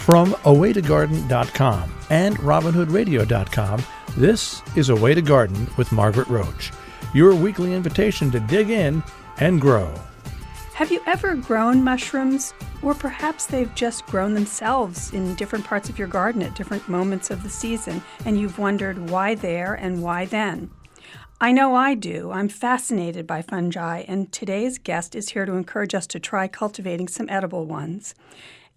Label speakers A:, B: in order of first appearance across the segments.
A: From awaytogarden.com and robinhoodradio.com, this is A Way to Garden with Margaret Roach, your weekly invitation to dig in and grow.
B: Have you ever grown mushrooms? Or perhaps they've just grown themselves in different parts of your garden at different moments of the season, and you've wondered why there and why then. I know I do. I'm fascinated by fungi, and today's guest is here to encourage us to try cultivating some edible ones.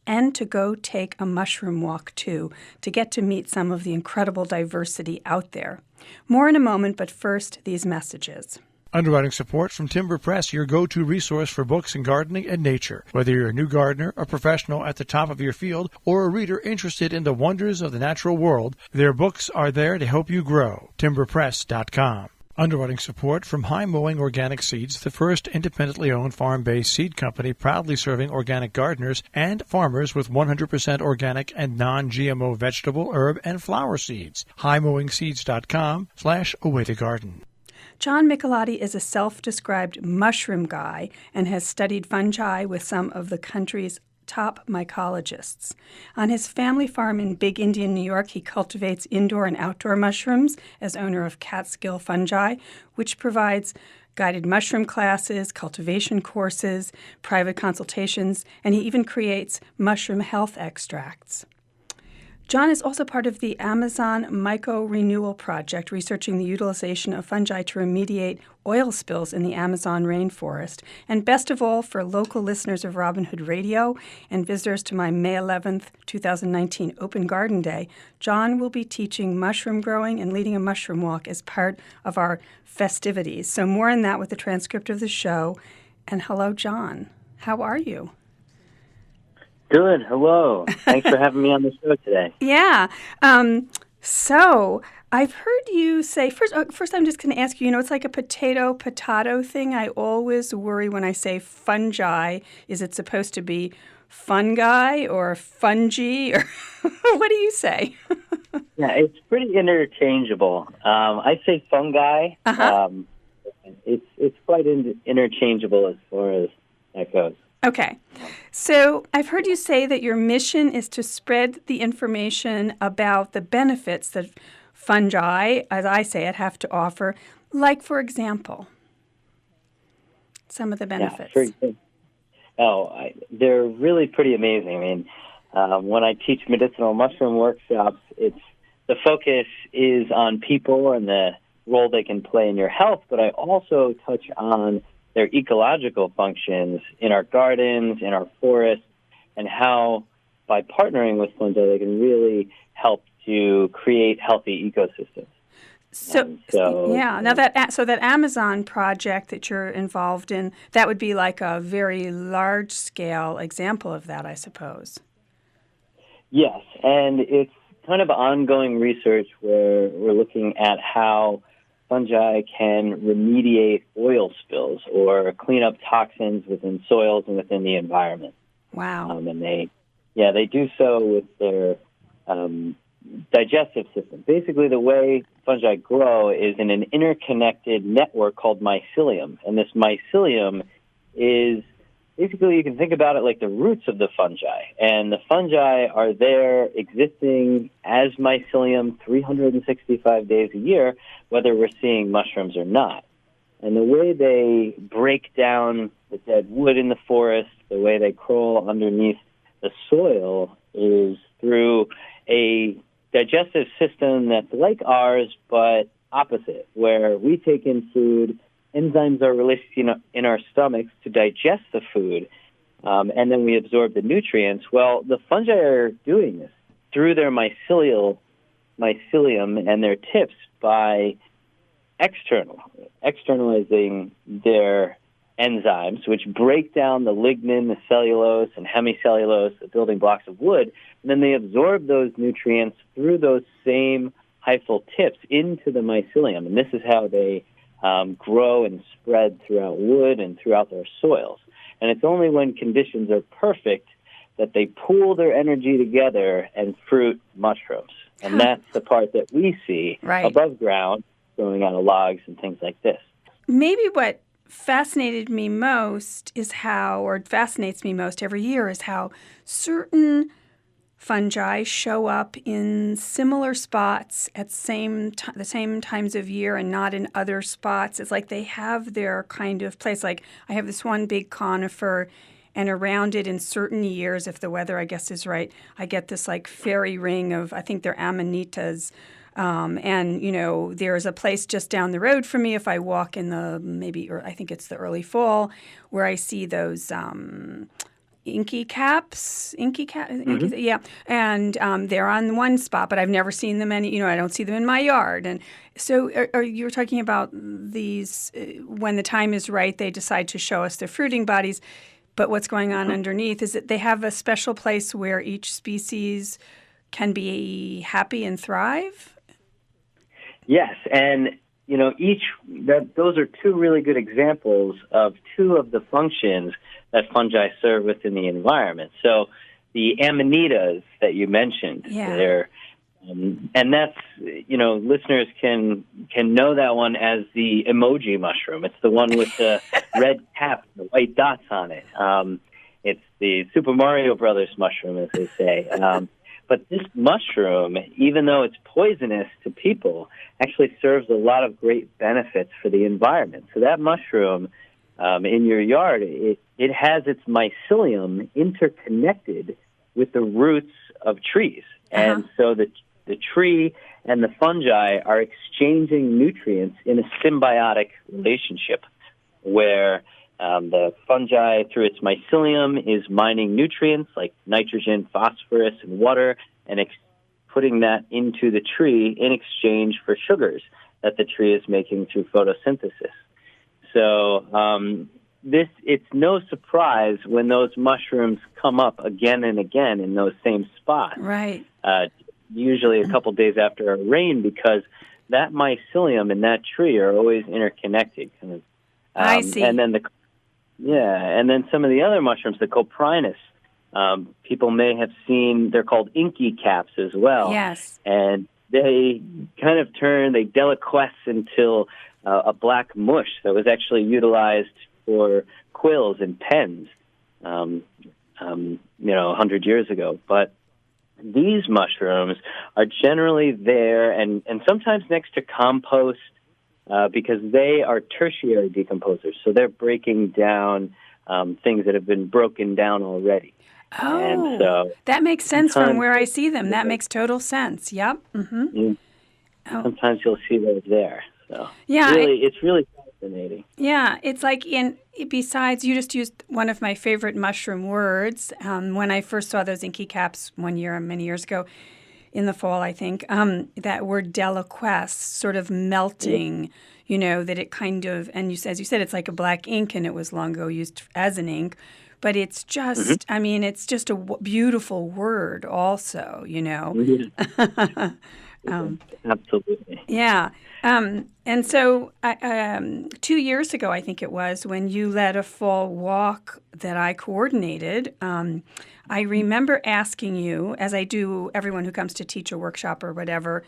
B: And to go take a mushroom walk, too, to get to meet some of the incredible diversity out there. More in a moment, but first, these messages.
A: Underwriting support from Timber Press, your go-to resource for books in gardening and nature. Whether you're a new gardener, a professional at the top of your field, or a reader interested in the wonders of the natural world, their books are there to help you grow. timberpress.com. Underwriting support from High Mowing Organic Seeds, the first independently owned farm-based seed company proudly serving organic gardeners and farmers with 100% organic and non-GMO vegetable, herb, and flower seeds. highmowingseeds.com/awaytogarden.
B: John Michelotti is a self-described mushroom guy and has studied fungi with some of the country's top mycologists. On his family farm in Big Indian, New York, he cultivates indoor and outdoor mushrooms as owner of Catskill Fungi, which provides guided mushroom classes, cultivation courses, private consultations, and he even creates mushroom health extracts. John is also part of the Amazon Myco-Renewal Project, researching the utilization of fungi to remediate oil spills in the Amazon rainforest. And best of all, for local listeners of Robin Hood Radio and visitors to my May 11th, 2019 Open Garden Day, John will be teaching mushroom growing and leading a mushroom walk as part of our festivities. So more on that with the transcript of the show. And hello, John. How are you?
C: Good. Hello. Thanks for having me on the show today.
B: Yeah. So I've heard you say, first I'm just going to ask you, it's like a potato thing. I always worry when I say fungi. Is it supposed to be fungi or fungi? Or what do you say?
C: Yeah, it's pretty interchangeable. I say fungi.
B: Uh-huh.
C: It's quite interchangeable as far as that goes.
B: Okay. So I've heard you say that your mission is to spread the information about the benefits that fungi, as I say it, have to offer. Like, for example, some of the benefits.
C: They're really pretty amazing. I mean, when I teach medicinal mushroom workshops, the focus is on people and the role they can play in your health, but I also touch on their ecological functions in our gardens, in our forests, and how by partnering with fungi they can really help to create healthy ecosystems.
B: Now that Amazon project that you're involved in, that would be like a very large-scale example of that, I suppose.
C: Yes, and it's kind of ongoing research where we're looking at how fungi can remediate oil spills or clean up toxins within soils and within the environment.
B: Wow.
C: And they do so with their digestive system. Basically, the way fungi grow is in an interconnected network called mycelium. And this mycelium is basically, you can think about it like the roots of the fungi. And the fungi are there existing as mycelium 365 days a year, whether we're seeing mushrooms or not. And the way they break down the dead wood in the forest, the way they crawl underneath the soil is through a digestive system that's like ours, but opposite, where we take in food, enzymes are released in our stomachs to digest the food, and then we absorb the nutrients. Well, the fungi are doing this through their mycelium and their tips by externalizing their enzymes, which break down the lignin, the cellulose, and hemicellulose, the building blocks of wood, and then they absorb those nutrients through those same hyphal tips into the mycelium. And this is how they grow and spread throughout wood and throughout their soils. And it's only when conditions are perfect that they pool their energy together and fruit mushrooms. And that's the part that we see above ground, growing out of logs and things like this.
B: Maybe what fascinates me most every year is how certain fungi show up in similar spots at the same times of year and not in other spots. It's like they have their kind of place. Like I have this one big conifer, and around it in certain years, if the weather, I guess, is right, I get this like fairy ring of, I think they're amanitas. And, there's a place just down the road from me if I walk in or I think it's the early fall, where I see those Inky Caps, yeah, and they're on one spot, but I've never seen them I don't see them in my yard. And so are you were talking about these, when the time is right, they decide to show us their fruiting bodies, but what's going on underneath is that they have a special place where each species can be happy and thrive?
C: Yes, and those are two really good examples of two of the functions that fungi serve within the environment. So the amanitas that you mentioned, they're and that's listeners can know that one as the emoji mushroom. It's the one with the red cap, and the white dots on it. It's the Super Mario Brothers mushroom, as they say. But this mushroom, even though it's poisonous to people, actually serves a lot of great benefits for the environment. So that mushroom in your yard, it has its mycelium interconnected with the roots of trees. And so the tree and the fungi are exchanging nutrients in a symbiotic relationship where the fungi, through its mycelium, is mining nutrients like nitrogen, phosphorus, and water, and putting that into the tree in exchange for sugars that the tree is making through photosynthesis. So it's no surprise when those mushrooms come up again and again in those same spots.
B: Right.
C: Usually a couple days after a rain, because that mycelium in that tree are always interconnected.
B: I see.
C: And then and then some of the other mushrooms, the coprinus, people may have seen, they're called Inky Caps as well.
B: Yes.
C: And they kind of they deliquesce until a black mush that was actually utilized for quills and pens, 100 years ago. But these mushrooms are generally there and sometimes next to compost, because they are tertiary decomposers. So they're breaking down things that have been broken down already.
B: Oh,
C: and so
B: that makes sense from where I see them. That makes total sense. Yep. Mm-hmm.
C: Sometimes you'll see those there. So
B: yeah,
C: it's really fascinating.
B: Yeah, it's like besides, you just used one of my favorite mushroom words. When I first saw those Inky Caps many years ago, in the fall, I think, that word deliquesce, sort of melting, that it kind of, and as you said, it's like a black ink, and it was long ago used as an ink, but it's just, it's just a beautiful word also,
C: Absolutely.
B: Yeah. And so 2 years ago, I think it was, when you led a fall walk that I coordinated, I remember asking you, as I do everyone who comes to teach a workshop or whatever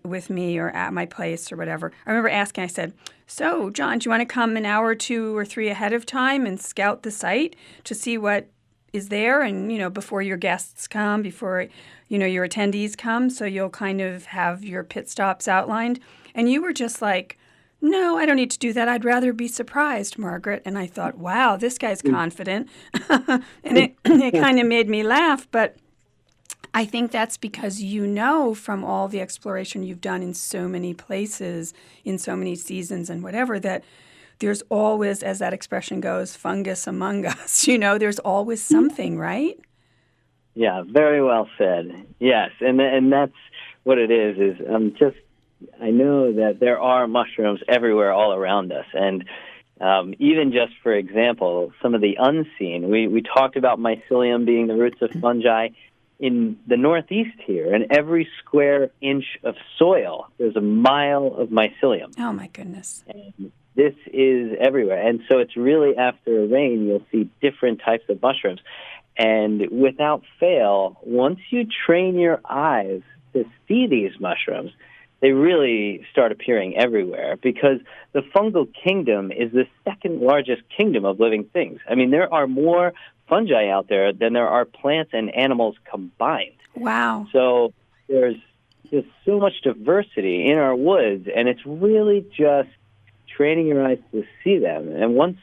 B: with me or at my place or whatever, I remember asking, I said, so, John, do you want to come an hour or 2 or 3 ahead of time and scout the site to see what is there and, before your guests come, before, your attendees come, so you'll kind of have your pit stops outlined? And you were just like, no, I don't need to do that. I'd rather be surprised, Margaret. And I thought, wow, this guy's confident. And it kind of made me laugh. But I think that's because from all the exploration you've done in so many places, in so many seasons and whatever, that there's always, as that expression goes, fungus among us. There's always something, right?
C: Yeah, very well said. Yes, and that's what it is I know that there are mushrooms everywhere all around us. And even just, for example, some of the unseen, we talked about mycelium being the roots of fungi. In the Northeast here, in every square inch of soil, there's a mile of mycelium.
B: Oh, my goodness.
C: And this is everywhere. And so it's really after a rain, you'll see different types of mushrooms. And without fail, once you train your eyes to see these mushrooms, they really start appearing everywhere, because the fungal kingdom is the second largest kingdom of living things. I mean, there are more fungi out there than there are plants and animals combined.
B: Wow.
C: So there's just so much diversity in our woods, and it's really just training your eyes to see them. And once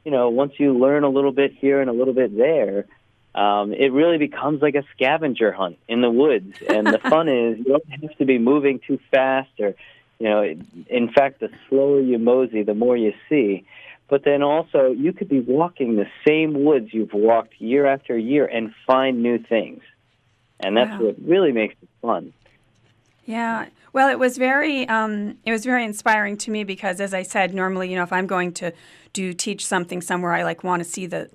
C: you learn a little bit here and a little bit there, it really becomes like a scavenger hunt in the woods. And the fun is you don't have to be moving too fast, or, in fact, the slower you mosey, the more you see. But then also, you could be walking the same woods you've walked year after year and find new things. And that's what really makes it fun.
B: Yeah. Well, it was very inspiring to me because, as I said, normally, if I'm going to teach something somewhere, I want to see the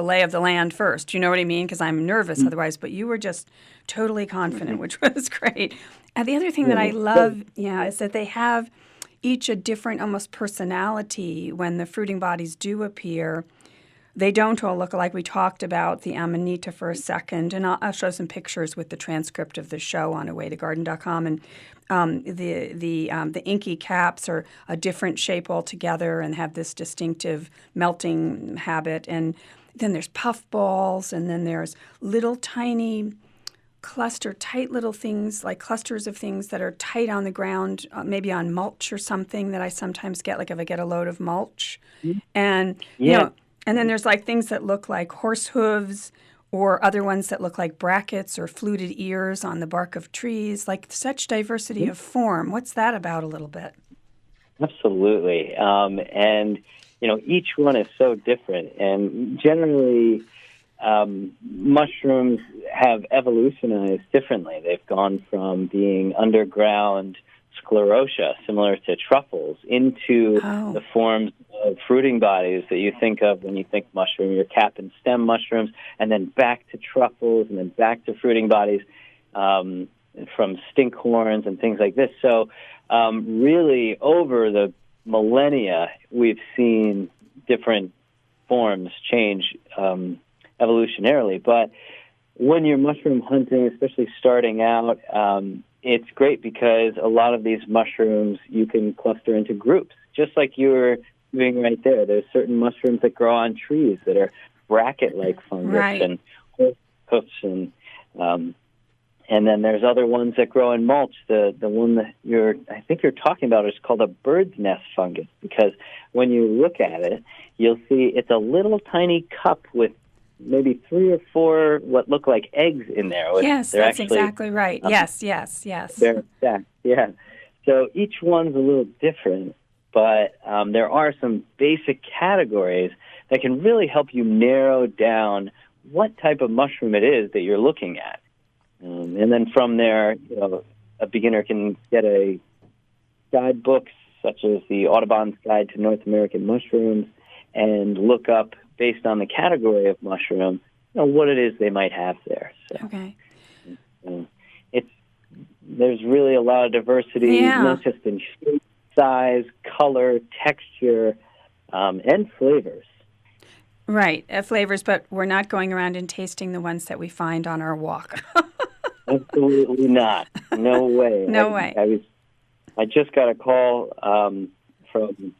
B: lay of the land first. You know what I mean? Because I'm nervous otherwise. But you were just totally confident, which was great. And the other thing that I love, is that they have each a different almost personality when the fruiting bodies do appear. They don't all look alike. We talked about the amanita for a second, and I'll show some pictures with the transcript of the show on awaytogarden.com. And the Inky Caps are a different shape altogether and have this distinctive melting habit. And then there's puffballs, and then there's little tiny tight little things, like clusters of things that are tight on the ground, maybe on mulch or something that I sometimes get, like if I get a load of mulch. And, and then there's things that look like horse hooves or other ones that look like brackets or fluted ears on the bark of trees, such diversity of form. What's that about a little bit?
C: Absolutely. And, each one is so different. And generally, mushrooms have evolutionized differently. They've gone from being underground sclerotia, similar to truffles, into the forms of fruiting bodies that you think of when you think mushroom, your cap and stem mushrooms, and then back to truffles, and then back to fruiting bodies from stinkhorns and things like this. So really, over the millennia, we've seen different forms change evolutionarily. But when you're mushroom hunting, especially starting out, it's great because a lot of these mushrooms you can cluster into groups, just like you were doing right there. There's certain mushrooms that grow on trees that are bracket-like fungus and hoofs, and then there's other ones that grow in mulch. The one that I think you're talking about is called a bird's nest fungus, because when you look at it, you'll see it's a little tiny cup with maybe 3 or 4 what look like eggs in there.
B: Yes, that's exactly right. Yes.
C: They're stacked, yeah. So each one's a little different, but there are some basic categories that can really help you narrow down what type of mushroom it is that you're looking at. And then from there, a beginner can get a guidebook such as the Audubon's Guide to North American Mushrooms and look up, based on the category of mushroom, what it is they might have there. So,
B: okay.
C: There's really a lot of diversity, not just in shape, size, color, texture, and flavors.
B: Right, flavors, but we're not going around and tasting the ones that we find on our walk.
C: Absolutely not. No way.
B: No way.
C: I just got a call from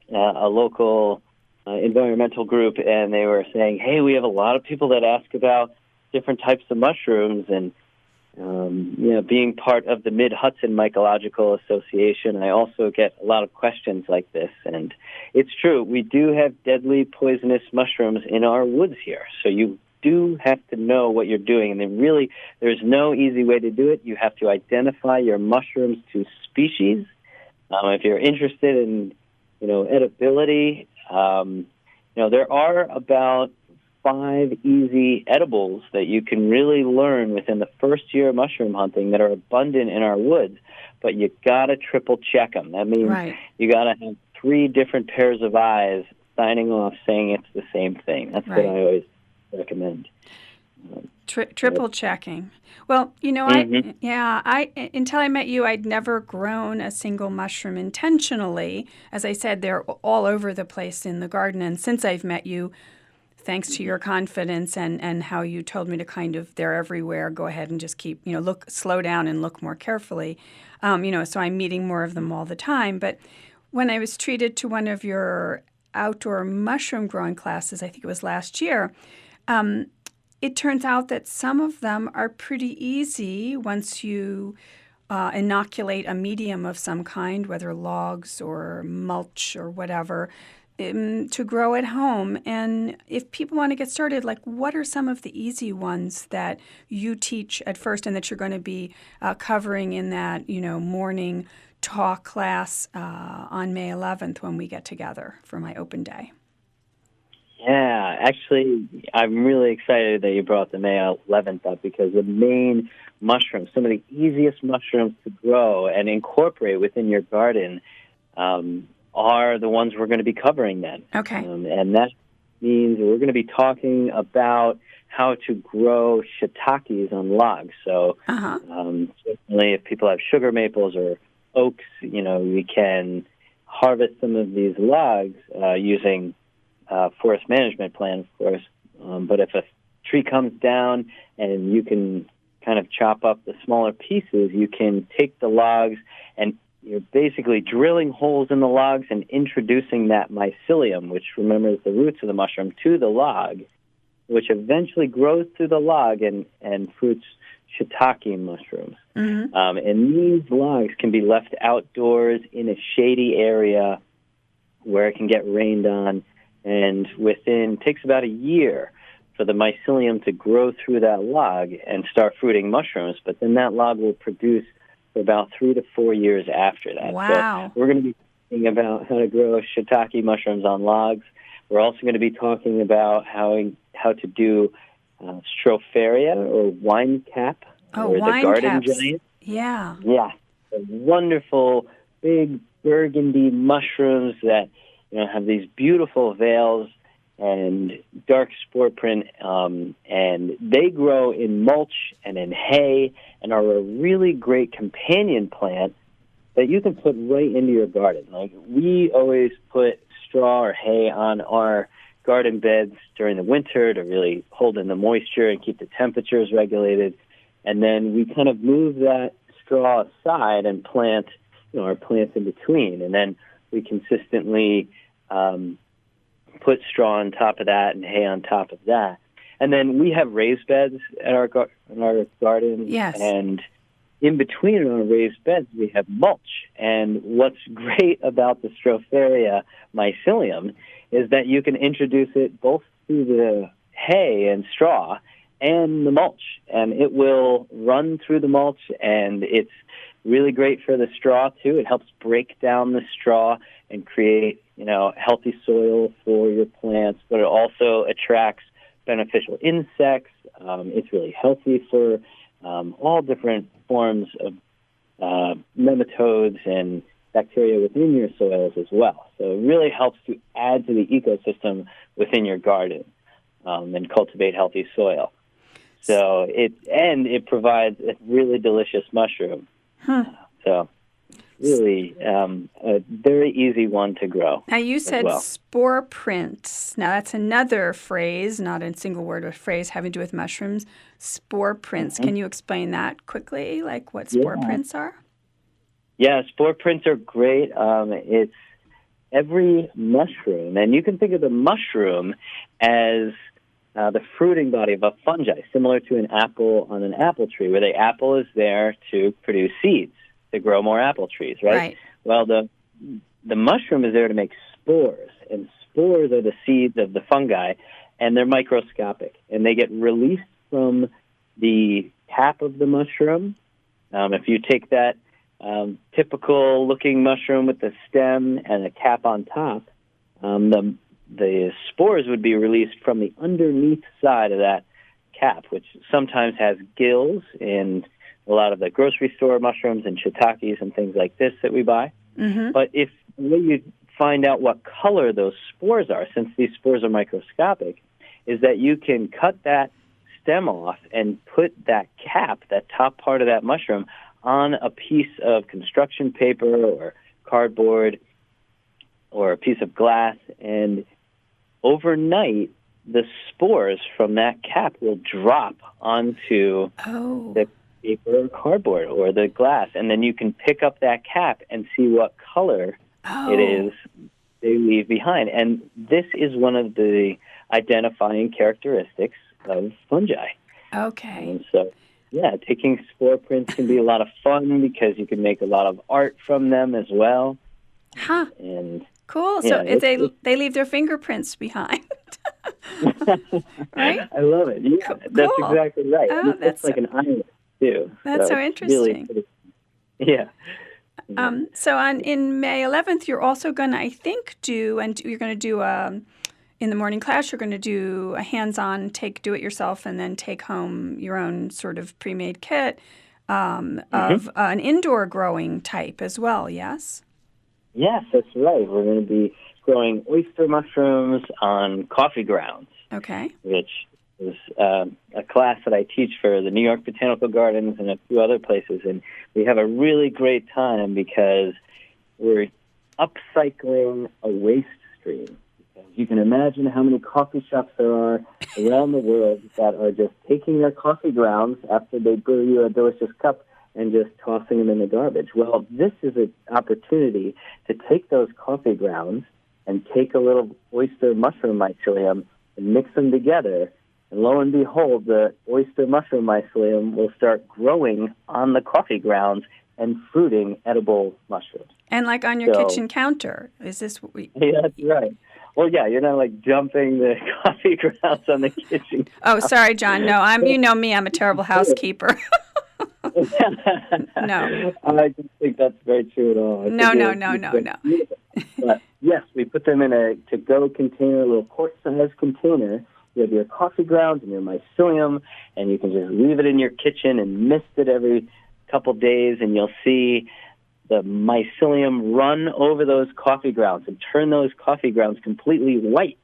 C: a local environmental group, and they were saying, hey, we have a lot of people that ask about different types of mushrooms, and being part of the Mid-Hudson Mycological Association, I also get a lot of questions like this, and it's true, we do have deadly poisonous mushrooms in our woods here, so you do have to know what you're doing, and there's no easy way to do it. You have to identify your mushrooms to species. If you're interested in edibility, there are about 5 easy edibles that you can really learn within the first year of mushroom hunting that are abundant in our woods, but you got to triple check them. That means you got to have 3 different pairs of eyes signing off saying it's the same thing. That's what I always recommend.
B: Triple checking. Well, I until I met you, I'd never grown a single mushroom intentionally. As I said, they're all over the place in the garden. And since I've met you, thanks to your confidence and how you told me to they're everywhere, go ahead and just keep, slow down and look more carefully. So I'm meeting more of them all the time. But when I was treated to one of your outdoor mushroom growing classes, I think it was last year, it turns out that some of them are pretty easy once you inoculate a medium of some kind, whether logs or mulch or whatever, to grow at home. And if people want to get started, like, what are some of the easy ones that you teach at first and that you're going to be covering in that, morning talk class on May 11th when we get together for my open day?
C: Yeah, actually, I'm really excited that you brought the May 11th up, because the main mushrooms, some of the easiest mushrooms to grow and incorporate within your garden, are the ones we're going to be covering then.
B: Okay.
C: And that means we're going to be talking about how to grow shiitakes on logs. So certainly if people have sugar maples or oaks, we can harvest some of these logs using forest management plan, of course. But if a tree comes down and you can kind of chop up the smaller pieces, you can take the logs and you're basically drilling holes in the logs and introducing that mycelium, which, remember, is the roots of the mushroom, to the log, which eventually grows through the log and fruits shiitake mushrooms. Mm-hmm. And these logs can be left outdoors in a shady area where it can get rained on, and takes about a year for the mycelium to grow through that log and start fruiting mushrooms, but then that log will produce for about 3 to 4 years after that.
B: Wow.
C: So we're going to be talking about how to grow shiitake mushrooms on logs. We're also going to be talking about how to do stropharia, or wine cap, or the garden giant.
B: Yeah.
C: Yeah. The wonderful, big burgundy mushrooms that have these beautiful veils and dark spore print, and they grow in mulch and in hay and are a really great companion plant that you can put right into your garden. Like, we always put straw or hay on our garden beds during the winter to really hold in the moisture and keep the temperatures regulated, and then we kind of move that straw aside and plant our plants in between, and then we consistently put straw on top of that and hay on top of that. And then we have raised beds in our garden.
B: Yes.
C: And in between our raised beds, we have mulch. And what's great about the stropharia mycelium is that you can introduce it both to the hay and straw and the mulch. And it will run through the mulch, and it's really great for the straw, too. It helps break down the straw and create healthy soil for your plants, but it also attracts beneficial insects. It's really healthy for all different forms of nematodes and bacteria within your soils as well. So it really helps to add to the ecosystem within your garden and cultivate healthy soil. So it provides a really delicious mushroom. So really a very easy one to grow.
B: Now, you said spore prints. Now, that's another phrase, not a single word, but phrase having to do with mushrooms. Spore prints. Mm-hmm. Can you explain that quickly, like what spore prints are?
C: Yeah, spore prints are great. It's every mushroom, and you can think of the mushroom as the fruiting body of a fungi, similar to an apple on an apple tree, where the apple is there to produce seeds, to grow more apple trees, right? Well, the mushroom is there to make spores, and spores are the seeds of the fungi, and they're microscopic, and they get released from the cap of the mushroom. If you take that typical-looking mushroom with the stem and a cap on top, the spores would be released from the underneath side of that cap, which sometimes has gills in a lot of the grocery store mushrooms and shiitakes and things like this that we buy. Mm-hmm. But if when you find out what color those spores are, since these spores are microscopic, is that you can cut that stem off and put that cap, that top part of that mushroom, on a piece of construction paper or cardboard or a piece of glass, and overnight the spores from that cap will drop onto the paper or cardboard or the glass, and then you can pick up that cap and see what color it is they leave behind. And this is one of the identifying characteristics of fungi.
B: Okay.
C: And so, yeah, taking spore prints can be a lot of fun because you can make a lot of art from them as well.
B: Huh.
C: And
B: cool.
C: yeah,
B: So they leave their fingerprints behind. Right?
C: I love it. Yeah, that's
B: Cool.
C: exactly right.
B: Oh,
C: And it's like an island, too.
B: That's so
C: it's
B: interesting.
C: Really, yeah.
B: So in May 11th, you're also going to, I think, you're going to do in the morning class, you're going to do a hands-on do-it-yourself and then take home your own sort of pre-made kit of an indoor growing type as well, yes?
C: Yes, that's right. We're going to be growing oyster mushrooms on coffee grounds.
B: Okay.
C: Which is a class that I teach for the New York Botanical Gardens and a few other places. And we have a really great time because we're upcycling a waste stream. You can imagine how many coffee shops there are around the world that are just taking their coffee grounds after they brew you a delicious cup and just tossing them in the garbage. Well, this is an opportunity to take those coffee grounds and take a little oyster mushroom mycelium and mix them together. And lo and behold, the oyster mushroom mycelium will start growing on the coffee grounds and fruiting edible mushrooms.
B: And like on your kitchen counter. Is this what we...
C: Yeah, that's right. Well, yeah, you're not like dumping the coffee grounds on the kitchen.
B: Oh, sorry, John. No, you know me. I'm a terrible housekeeper. No.
C: I don't think that's very true at all.
B: No.
C: But yes, we put them in a to-go container, a little quart-sized container. You have your coffee grounds and your mycelium, and you can just leave it in your kitchen and mist it every couple days, and you'll see the mycelium run over those coffee grounds and turn those coffee grounds completely white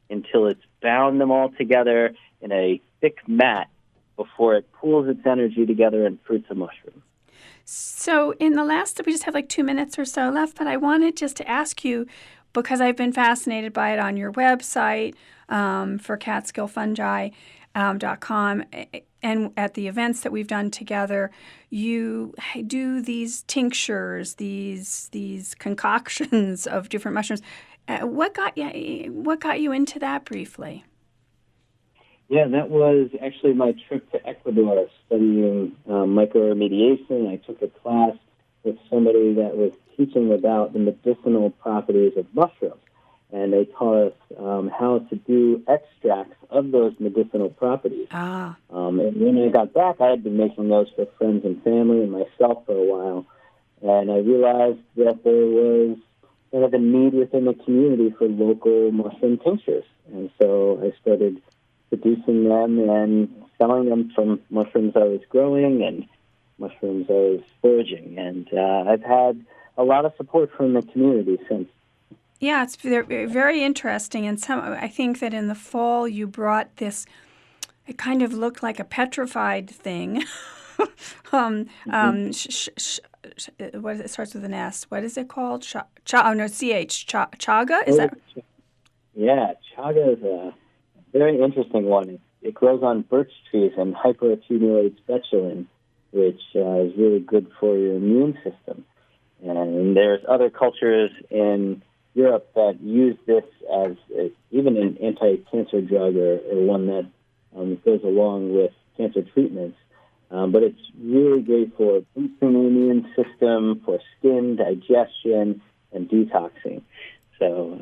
C: until it's bound them all together in a thick mat before it pools its energy together and fruits a mushroom.
B: So in the last, we just have like 2 minutes or so left, but I wanted just to ask you, because I've been fascinated by it on your website for catskillfungi.com and at the events that we've done together, you do these tinctures, these concoctions of different mushrooms. What got you into that briefly?
C: Yeah, that was actually my trip to Ecuador studying microremediation. I took a class with somebody that was teaching about the medicinal properties of mushrooms. And they taught us how to do extracts of those medicinal properties. And when I got back, I had been making those for friends and family and myself for a while. And I realized that there was kind of a need within the community for local mushroom tinctures. And so I started producing them and selling them from mushrooms I was growing and mushrooms I was foraging. And I've had a lot of support from the community since.
B: Yeah, it's very interesting. And I think that in the fall you brought this, it kind of looked like a petrified thing. What is it? Starts with an S. What is it called? Chaga? Is that?
C: Yeah, chaga is a very interesting one. It grows on birch trees and hyperaccumulates betulin, which is really good for your immune system. And there's other cultures in Europe that use this as even an anti-cancer drug or one that goes along with cancer treatments. But it's really great for boosting the immune system, for skin, digestion, and detoxing. So,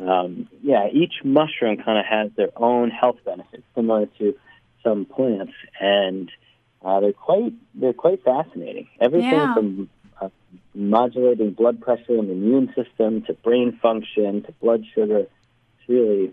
C: each mushroom kind of has their own health benefits, similar to some plants, and they're quite fascinating. Everything from modulating blood pressure and the immune system to brain function to blood sugar. It's really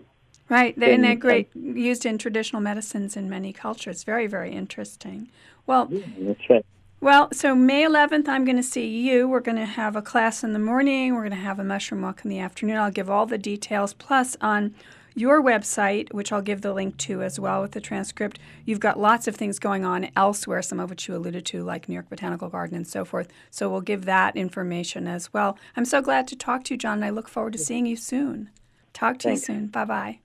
B: right, and they're great, used in traditional medicines in many cultures. Very, very interesting. Well,
C: yeah, that's right.
B: Well, so May 11th, I'm going to see you. We're going to have a class in the morning. We're going to have a mushroom walk in the afternoon. I'll give all the details. Plus, on your website, which I'll give the link to as well with the transcript, you've got lots of things going on elsewhere, some of which you alluded to, like New York Botanical Garden and so forth. So we'll give that information as well. I'm so glad to talk to you, John, and I look forward to seeing you soon. Talk to you soon. Bye-bye.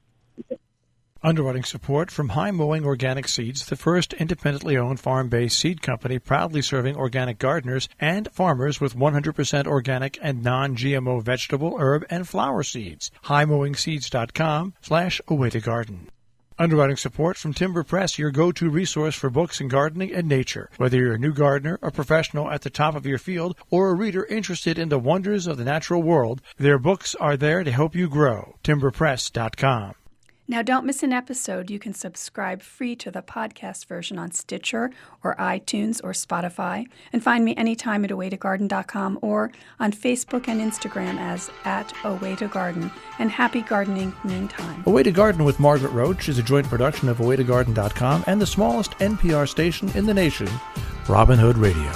A: Underwriting support from High Mowing Organic Seeds, the first independently owned farm-based seed company proudly serving organic gardeners and farmers with 100% organic and non-GMO vegetable, herb, and flower seeds. HighMowingSeeds.com/awaytogarden. Underwriting support from Timber Press, your go-to resource for books in gardening and nature. Whether you're a new gardener, a professional at the top of your field, or a reader interested in the wonders of the natural world, their books are there to help you grow. TimberPress.com.
B: Now, don't miss an episode. You can subscribe free to the podcast version on Stitcher or iTunes or Spotify, and find me anytime at awaytogarden.com or on Facebook and Instagram as @awaytogarden. And happy gardening meantime.
A: Away to Garden with Margaret Roach is a joint production of awaytogarden.com and the smallest NPR station in the nation, Robin Hood Radio.